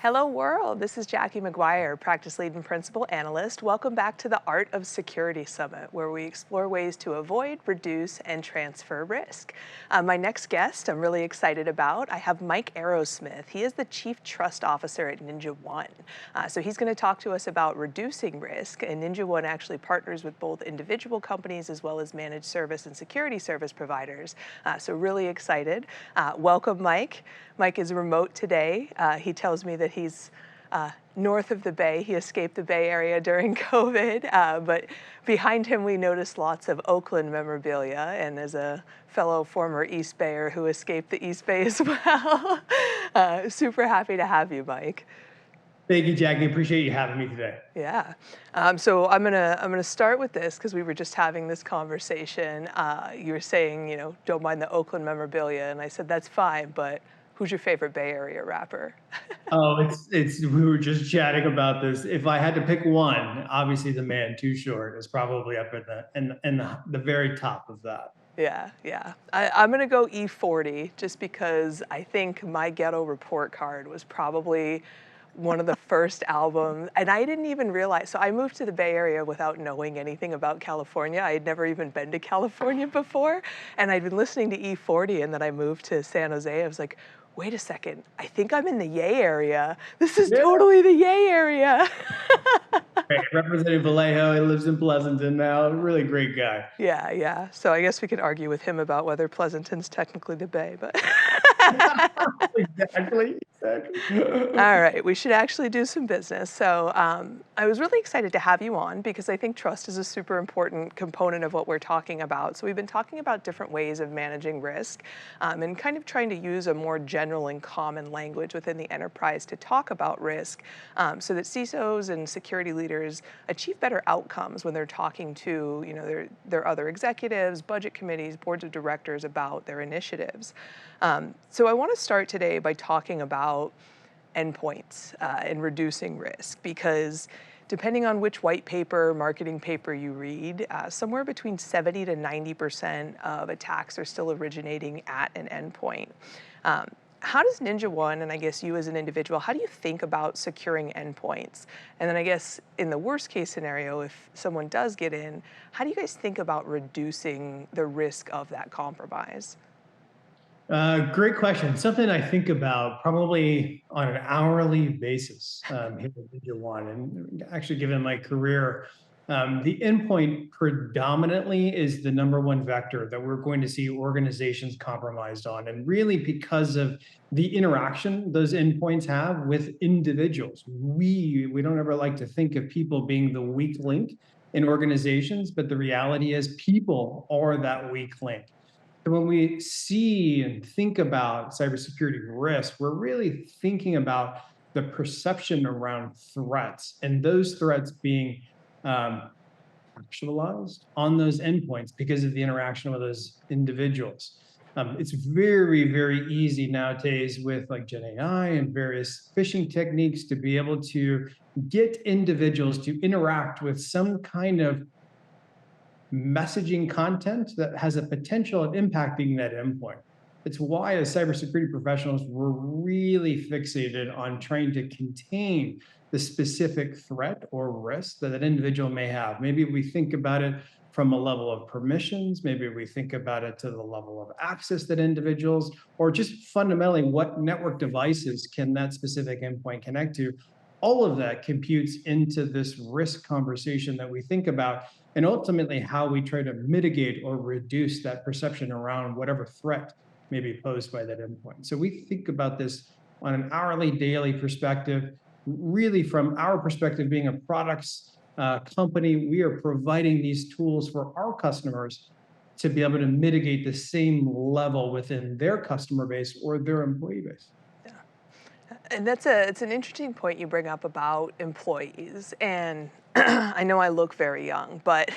Hello world, this is Jackie McGuire, Practice Lead and Principal Analyst. Welcome back to the Art of Security Summit, where we explore ways to avoid, reduce, and transfer risk. My next guest I'm really excited about. I have Mike Arrowsmith. He is the Chief Trust Officer at NinjaOne. So he's going to talk to us about reducing risk, and NinjaOne actually partners with both individual companies as well as managed service and security service providers. So really excited. Welcome, Mike. Mike is remote today. He tells me that he's north of the Bay. He escaped the Bay Area during COVID, but behind him we noticed lots of Oakland memorabilia, and as a fellow former East Bayer who escaped the East Bay as well, super happy to have you, Mike. Thank you, Jackie. Appreciate you having me today. Yeah. So I'm gonna start with this because we were just having this conversation. You were saying, don't mind the Oakland memorabilia, and I said that's fine, but who's your favorite Bay Area rapper? Oh, we were just chatting about this. If I had to pick one, obviously the man Too Short is probably up in the very top of that. Yeah. I'm gonna go E40 just because I think my Ghetto Report Card was probably one of the first albums, and I didn't even realize, so I moved to the Bay Area without knowing anything about California. I had never even been to California before, and I'd been listening to E40, and then I moved to San Jose. I was like, wait a second, I think I'm in the Yay area. This is totally the Yay area. Right. Representative Vallejo, he lives in Pleasanton now. Really great guy. Yeah. So I guess we could argue with him about whether Pleasanton's technically the Bay, but. Exactly. All right, we should actually do some business. So I was really excited to have you on because I think trust is a super important component of what we're talking about. So we've been talking about different ways of managing risk and kind of trying to use a more general and common language within the enterprise to talk about risk so that CISOs and security leaders achieve better outcomes when they're talking to their other executives, budget committees, boards of directors about their initiatives. So I want to start today by talking about endpoints and reducing risk, because depending on which white paper, marketing paper you read, somewhere between 70 to 90% of attacks are still originating at an endpoint. How does NinjaOne, and I guess you as an individual, how do you think about securing endpoints? And then I guess in the worst case scenario, if someone does get in, how do you guys think about reducing the risk of that compromise? Great question. Something I think about probably on an hourly basis here at NinjaOne. And actually, given my career, the endpoint predominantly is the number one vector that we're going to see organizations compromised on. And really because of the interaction those endpoints have with individuals. We don't ever like to think of people being the weak link in organizations, but the reality is people are that weak link. When we see and think about cybersecurity risk, we're really thinking about the perception around threats and those threats being actualized on those endpoints because of the interaction with those individuals. It's very, very easy nowadays with like Gen AI and various phishing techniques to be able to get individuals to interact with some kind of messaging content that has a potential of impacting that endpoint. It's why, as cybersecurity professionals, we're really fixated on trying to contain the specific threat or risk that an individual may have. Maybe we think about it from a level of permissions, maybe we think about it to the level of access that individuals, or just fundamentally what network devices can that specific endpoint connect to. All of that computes into this risk conversation that we think about, and ultimately how we try to mitigate or reduce that perception around whatever threat may be posed by that endpoint. So we think about this on an hourly, daily perspective. Really, from our perspective, being a products company, we are providing these tools for our customers to be able to mitigate the same level within their customer base or their employee base. And it's an interesting point you bring up about employees. And I know I look very young, but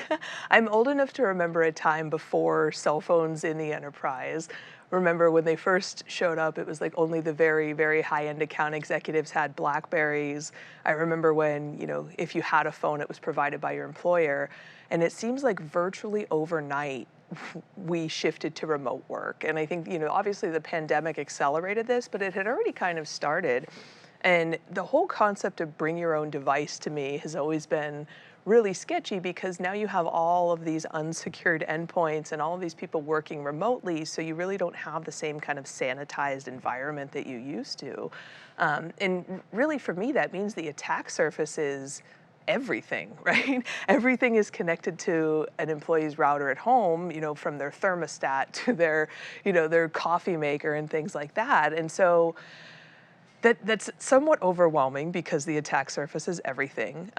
I'm old enough to remember a time before cell phones in the enterprise. Remember when they first showed up, it was like only the very, very high-end account executives had BlackBerries. I remember when, if you had a phone, it was provided by your employer. And it seems like virtually overnight, we shifted to remote work. And I think, obviously the pandemic accelerated this, but it had already kind of started. And the whole concept of bring your own device to me has always been really sketchy because now you have all of these unsecured endpoints and all of these people working remotely, so you really don't have the same kind of sanitized environment that you used to. And really, for me, that means the attack surface is everything, right? Everything is connected to an employee's router at home, from their thermostat to their coffee maker and things like that. And so that's somewhat overwhelming because the attack surface is everything.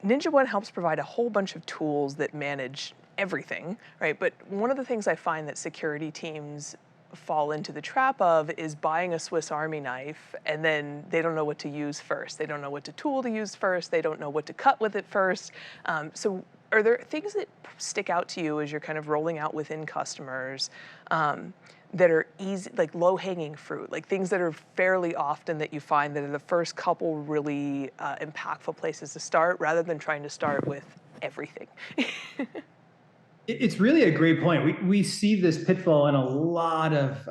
NinjaOne helps provide a whole bunch of tools that manage everything, right? But one of the things I find that security teams fall into the trap of is buying a Swiss Army knife and then they don't know what to use first. They don't know what tool to use first. They don't know what to cut with it first. So are there things that stick out to you as you're kind of rolling out within customers that are easy, like low-hanging fruit, like things that are fairly often that you find that are the first couple really impactful places to start rather than trying to start with everything? It's really a great point. We see this pitfall in a lot of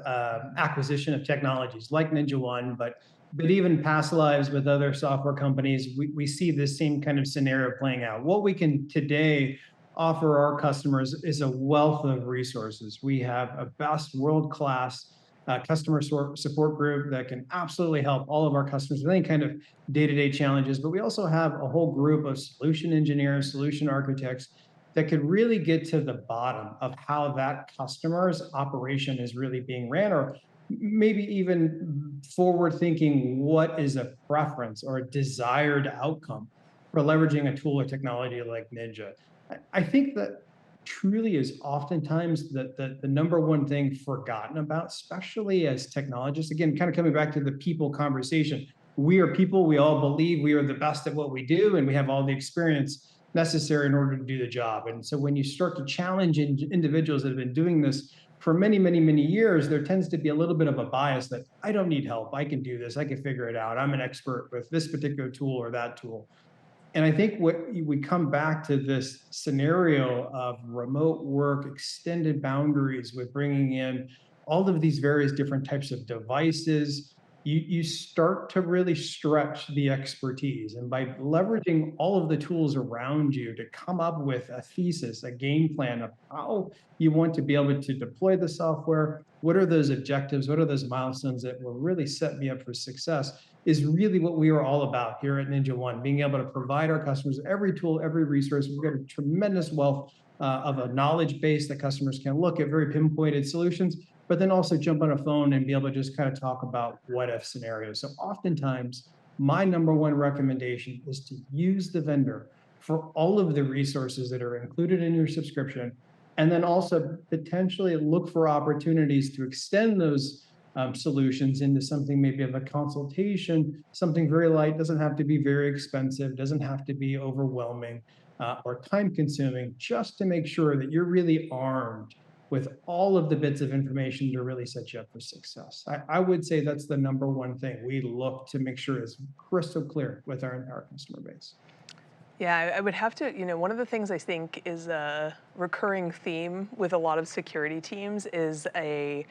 acquisition of technologies like NinjaOne, but even past lives with other software companies, we see this same kind of scenario playing out. What we can today offer our customers is a wealth of resources. We have a best world-class customer support group that can absolutely help all of our customers with any kind of day-to-day challenges. But we also have a whole group of solution engineers, solution architects that could really get to the bottom of how that customer's operation is really being ran, or maybe even forward thinking what is a preference or a desired outcome for leveraging a tool or technology like Ninja. I think that truly is oftentimes the number one thing forgotten about, especially as technologists. Again, kind of coming back to the people conversation. We are people, we all believe we are the best at what we do, and we have all the experience necessary in order to do the job. And so when you start to challenge individuals that have been doing this for many, many, many years, there tends to be a little bit of a bias that I don't need help. I can do this. I can figure it out. I'm an expert with this particular tool or that tool. And I think what we come back to this scenario of remote work, extended boundaries with bringing in all of these various different types of devices, you start to really stretch the expertise. And by leveraging all of the tools around you to come up with a thesis, a game plan of how you want to be able to deploy the software, what are those objectives, what are those milestones that will really set me up for success, is really what we are all about here at NinjaOne, being able to provide our customers every tool, every resource. We've got a tremendous wealth of a knowledge base that customers can look at, very pinpointed solutions, but then also jump on a phone and be able to just kind of talk about what if scenarios. So oftentimes, my number one recommendation is to use the vendor for all of the resources that are included in your subscription, and then also potentially look for opportunities to extend those solutions into something maybe of a consultation, something very light, doesn't have to be very expensive, doesn't have to be overwhelming or time consuming, just to make sure that you're really armed with all of the bits of information to really set you up for success. I would say that's the number one thing we look to make sure is crystal clear with our entire customer base. Yeah, I would have to, one of the things I think is a recurring theme with a lot of security teams is a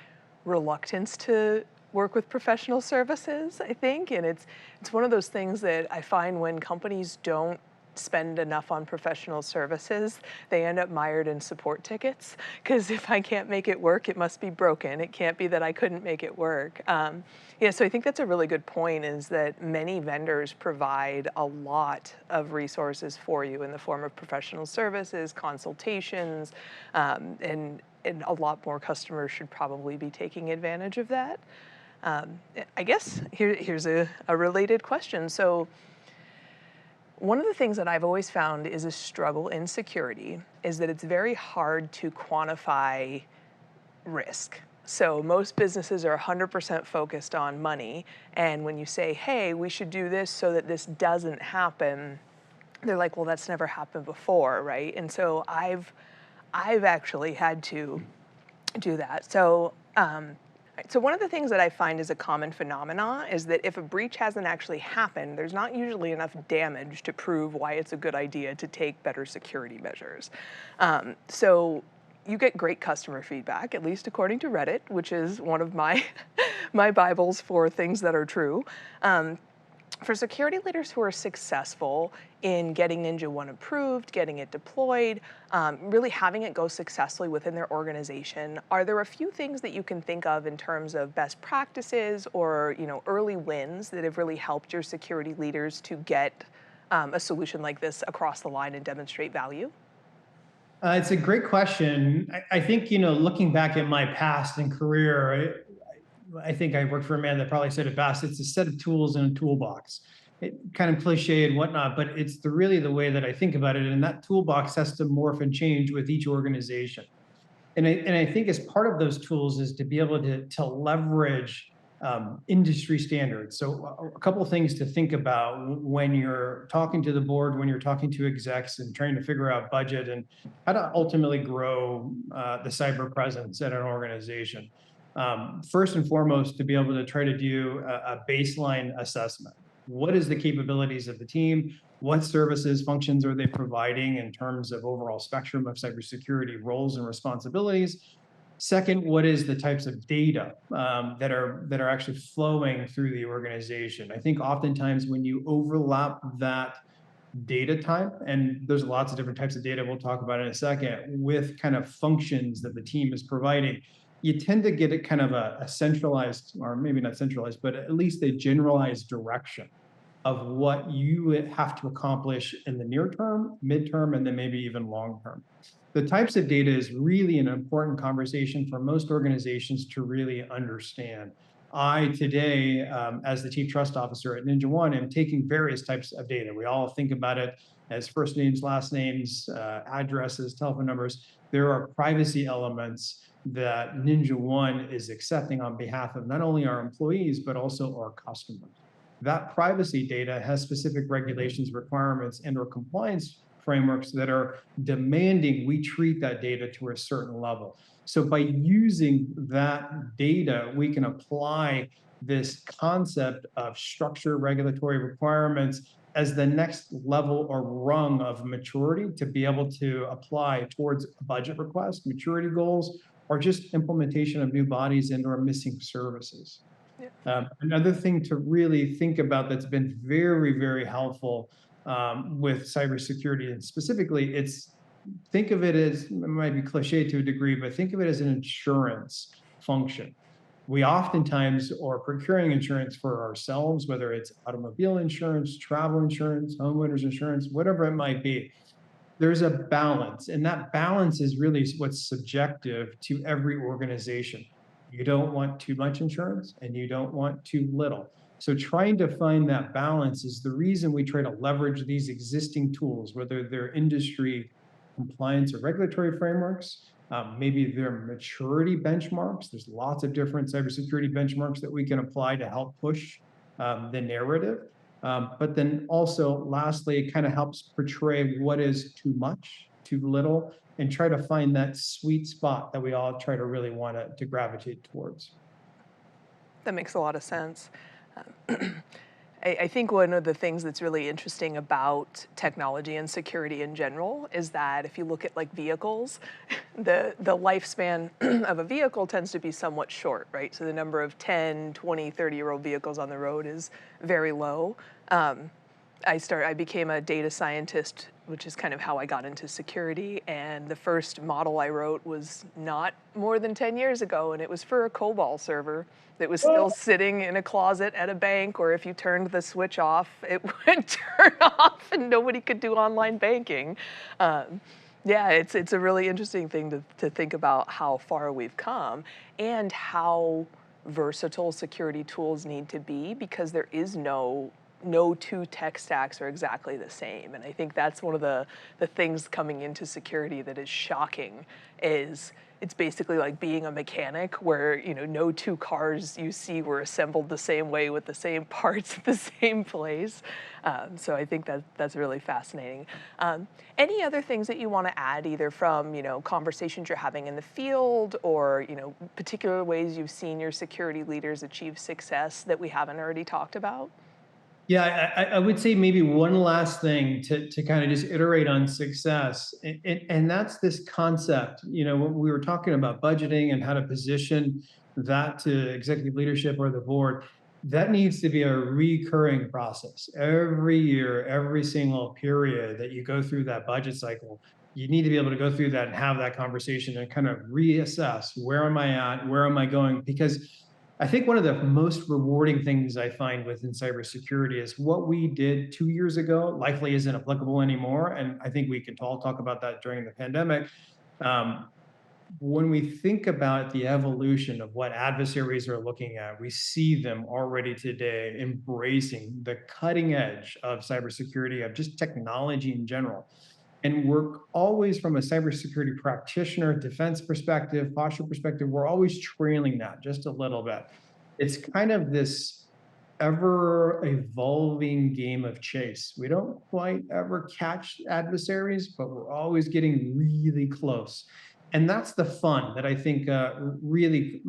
reluctance to work with professional services, I think. And it's one of those things that I find when companies don't spend enough on professional services, they end up mired in support tickets. Because if I can't make it work, it must be broken. It can't be that I couldn't make it work. So I think that's a really good point, is that many vendors provide a lot of resources for you in the form of professional services, consultations, and a lot more customers should probably be taking advantage of that. I guess here's a related question. So one of the things that I've always found is a struggle in security is that it's very hard to quantify risk. So most businesses are 100% focused on money. And when you say, hey, we should do this so that this doesn't happen, they're like, well, that's never happened before, right? And so I've actually had to do that. So one of the things that I find is a common phenomena is that if a breach hasn't actually happened, there's not usually enough damage to prove why it's a good idea to take better security measures. So you get great customer feedback, at least according to Reddit, which is one of my my Bibles for things that are true. Um, for security leaders who are successful in getting NinjaOne approved, getting it deployed, really having it go successfully within their organization, are there a few things that you can think of in terms of best practices or early wins that have really helped your security leaders to get a solution like this across the line and demonstrate value? It's a great question. I think, looking back at my past and career, I think I worked for a man that probably said it best. It's a set of tools in a toolbox. It kind of cliche and whatnot, but it's really the way that I think about it. And that toolbox has to morph and change with each organization. And I think as part of those tools is to be able to leverage industry standards. So a couple of things to think about when you're talking to the board, when you're talking to execs and trying to figure out budget and how to ultimately grow the cyber presence at an organization. First and foremost, to be able to try to do a baseline assessment. What is the capabilities of the team? What services, functions are they providing in terms of overall spectrum of cybersecurity roles and responsibilities? Second, what is the types of data that are actually flowing through the organization? I think oftentimes when you overlap that data type, and there's lots of different types of data we'll talk about in a second, with kind of functions that the team is providing, you tend to get it kind of a centralized, or maybe not centralized, but at least a generalized direction of what you have to accomplish in the near term, midterm, and then maybe even long term. The types of data is really an important conversation for most organizations to really understand. I today, as the Chief Trust Officer at NinjaOne, am taking various types of data. We all think about it as first names, last names, addresses, telephone numbers. There are privacy elements that NinjaOne is accepting on behalf of not only our employees, but also our customers. That privacy data has specific regulations, requirements, and/or compliance frameworks that are demanding we treat that data to a certain level. So by using that data, we can apply this concept of structure, regulatory requirements as the next level or rung of maturity to be able to apply towards budget requests, maturity goals, or just implementation of new bodies and or missing services. Another thing to really think about that's been very, very helpful with cybersecurity, and specifically, think of it as, it might be cliche to a degree, but think of it as an insurance function. We oftentimes are procuring insurance for ourselves, whether it's automobile insurance, travel insurance, homeowners insurance, whatever it might be. There's a balance, and that balance is really what's subjective to every organization. You don't want too much insurance and you don't want too little. So trying to find that balance is the reason we try to leverage these existing tools, whether they're industry compliance or regulatory frameworks, maybe they're maturity benchmarks. There's lots of different cybersecurity benchmarks that we can apply to help push the narrative. But then also, lastly, it kind of helps portray what is too much, too little, and try to find that sweet spot that we all try to really want to gravitate towards. That makes a lot of sense. I think one of the things that's really interesting about technology and security in general is that if you look at like vehicles, the lifespan of a vehicle tends to be somewhat short, right? So the number of 10, 20, 30-year-old vehicles on the road is very low. I became a data scientist, which is kind of how I got into security. And the first model I wrote was not more than 10 years ago, and it was for a COBOL server that was still sitting in a closet at a bank, or if you turned the switch off, it would turn off and nobody could do online banking. Yeah, it's a really interesting thing to think about how far we've come and how versatile security tools need to be, because there is no two tech stacks are exactly the same. And I think that's one of the things coming into security that is shocking is it's basically like being a mechanic where, no two cars you see were assembled the same way with the same parts at the same place. So I think that's really fascinating. Any other things that you want to add, either from, conversations you're having in the field or, particular ways you've seen your security leaders achieve success that we haven't already talked about? Yeah, I would say maybe one last thing to kind of just iterate on success, and that's this concept. When we were talking about budgeting and how to position that to executive leadership or the board, that needs to be a recurring process. Every year, every single period that you go through that budget cycle, you need to be able to go through that and have that conversation and kind of reassess, where am I at? Where am I going? Because I think one of the most rewarding things I find within cybersecurity is what we did 2 years ago likely isn't applicable anymore. And I think we can all talk about that during the pandemic. Um, when we think about the evolution of what adversaries are looking at, we see them already today embracing the cutting edge of cybersecurity, of just technology in general. And we're always, from a cybersecurity practitioner, defense perspective, posture perspective, we're always trailing that just a little bit. It's kind of this ever evolving game of chase. We don't quite ever catch adversaries, but we're always getting really close. And that's the fun that I think really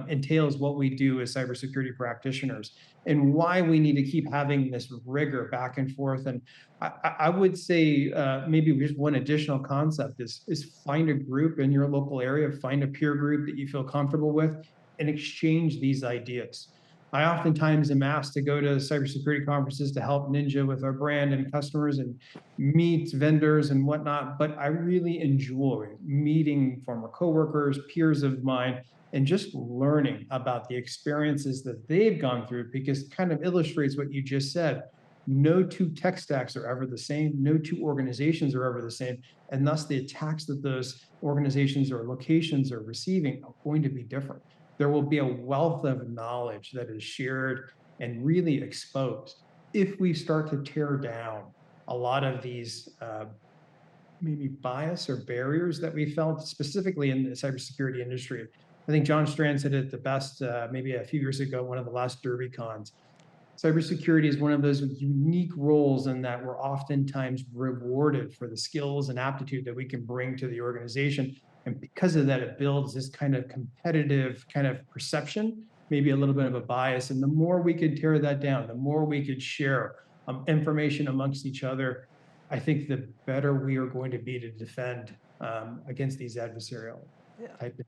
entails what we do as cybersecurity practitioners, and why we need to keep having this rigor back and forth. And I would say maybe just one additional concept is find a group in your local area, find a peer group that you feel comfortable with, and exchange these ideas. I oftentimes am asked to go to cybersecurity conferences to help Ninja with our brand and customers and meet vendors and whatnot. But I really enjoy meeting former coworkers, peers of mine, and just learning about the experiences that they've gone through, because it kind of illustrates what you just said. No two tech stacks are ever the same. No two organizations are ever the same. And thus, the attacks that those organizations or locations are receiving are going to be different. There will be a wealth of knowledge that is shared and really exposed if we start to tear down a lot of these maybe bias or barriers that we felt specifically in the cybersecurity industry. I think John Strand said it the best maybe a few years ago, one of the last Derby cons. Cybersecurity is one of those unique roles in that we're oftentimes rewarded for the skills and aptitude that we can bring to the organization. And because of that, it builds this kind of competitive kind of perception, maybe a little bit of a bias. And the more we could tear that down, the more we could share information amongst each other, I think the better we are going to be to defend against these adversarial type of.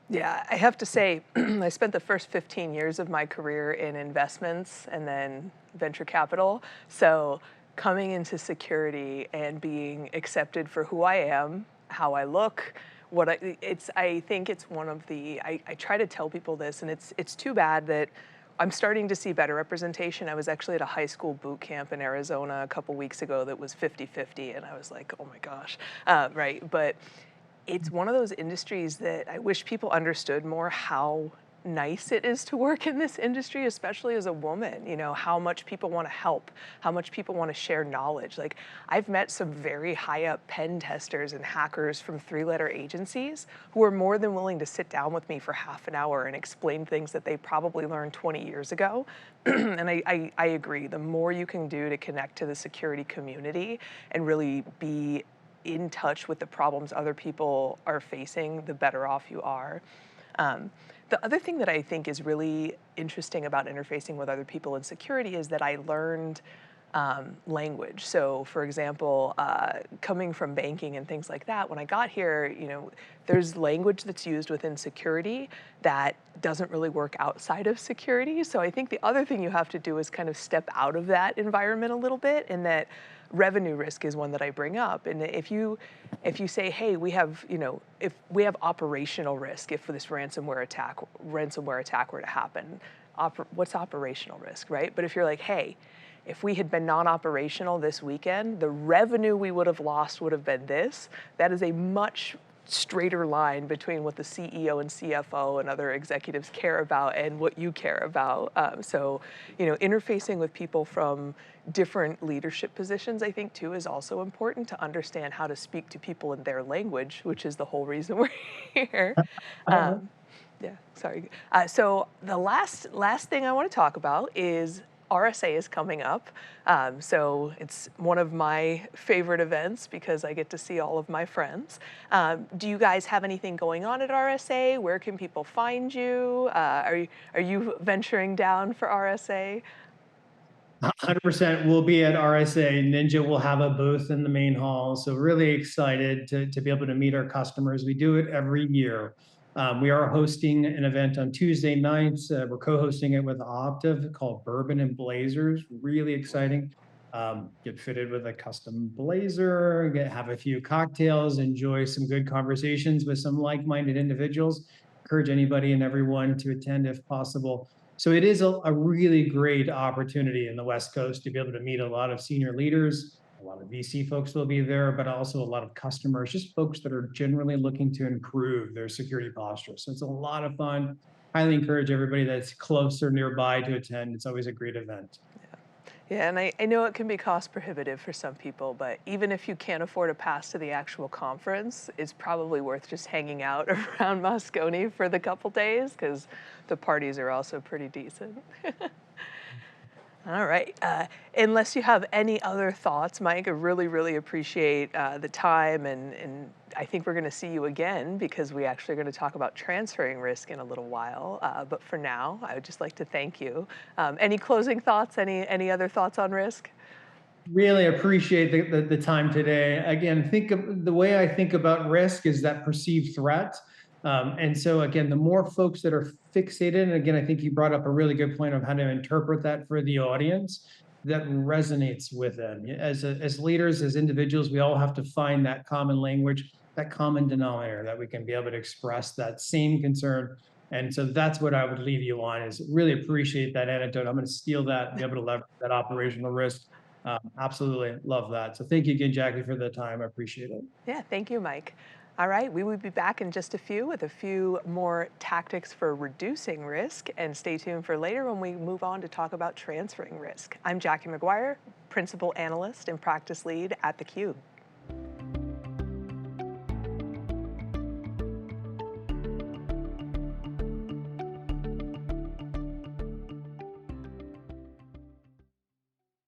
Yeah, I have to say, I spent the first 15 years of my career in investments and then venture capital. So coming into security and being accepted for who I am, how I look, I think it's one of I try to tell people this, and it's too bad that I'm starting to see better representation. I was actually at a high school boot camp in Arizona a couple weeks ago that was 50-50, and I was like, oh my gosh, right? But it's one of those industries that I wish people understood more how nice it is to work in this industry, especially as a woman. How much people want to help, how much people want to share knowledge. Like, I've met some very high up pen testers and hackers from 3-letter agencies who are more than willing to sit down with me for half an hour and explain things that they probably learned 20 years ago. And I agree, the more you can do to connect to the security community and really be in touch with the problems other people are facing, the better off you are. The other thing that I think is really interesting about interfacing with other people in security is that I learned language. So, for example, coming from banking and things like that, when I got here, there's language that's used within security that doesn't really work outside of security. So I think the other thing you have to do is kind of step out of that environment a little bit, and that revenue risk is one that I bring up. And if you say, hey, if we have operational risk, if this ransomware attack were to happen, what's operational risk, right? But if you're like, hey, if we had been non-operational this weekend, the revenue we would have lost would have been this. That is a much straighter line between what the CEO and CFO and other executives care about and what you care about. So, interfacing with people from different leadership positions, I think, too, is also important to understand how to speak to people in their language, which is the whole reason we're here. Yeah, sorry. So the last thing I want to talk about is RSA is coming up. So it's one of my favorite events because I get to see all of my friends. Do you guys have anything going on at RSA? Where can people find you? Are you venturing down for RSA? 100% will be at RSA. Ninja will have a booth in the main hall. So really excited to be able to meet our customers. We do it every year. We are hosting an event on Tuesday nights. We're co-hosting it with Optiv called Bourbon and Blazers. Really exciting. Get fitted with a custom blazer, have a few cocktails, enjoy some good conversations with some like-minded individuals. Encourage anybody and everyone to attend if possible. So it is a really great opportunity in the West Coast to be able to meet a lot of senior leaders. A lot of VC folks will be there, but also a lot of customers, just folks that are generally looking to improve their security posture. So it's a lot of fun. Highly encourage everybody that's close or nearby to attend. It's always a great event. Yeah, and I know it can be cost prohibitive for some people, but even if you can't afford a pass to the actual conference, it's probably worth just hanging out around Moscone for the couple days because the parties are also pretty decent. All right. Unless you have any other thoughts, Mike, I really, really appreciate the time, and I think we're going to see you again because we actually are going to talk about transferring risk in a little while. But for now, I would just like to thank you. Any closing thoughts? Any other thoughts on risk? Really appreciate the time today. Again, think of the way I think about risk is that perceived threat. And so again, the more folks that are fixated, and again, I think you brought up a really good point of how to interpret that for the audience that resonates with them. As leaders, as individuals, we all have to find that common language, that common denominator that we can be able to express that same concern. And so that's what I would leave you on is really appreciate that anecdote. I'm going to steal that and be able to leverage that operational risk. Absolutely love that. So thank you again, Jackie, for the time. I appreciate it. Yeah, thank you, Mike. All right, we will be back in just a few with a few more tactics for reducing risk, and stay tuned for later when we move on to talk about transferring risk. I'm Jackie McGuire, Principal Analyst and Practice Lead at theCUBE.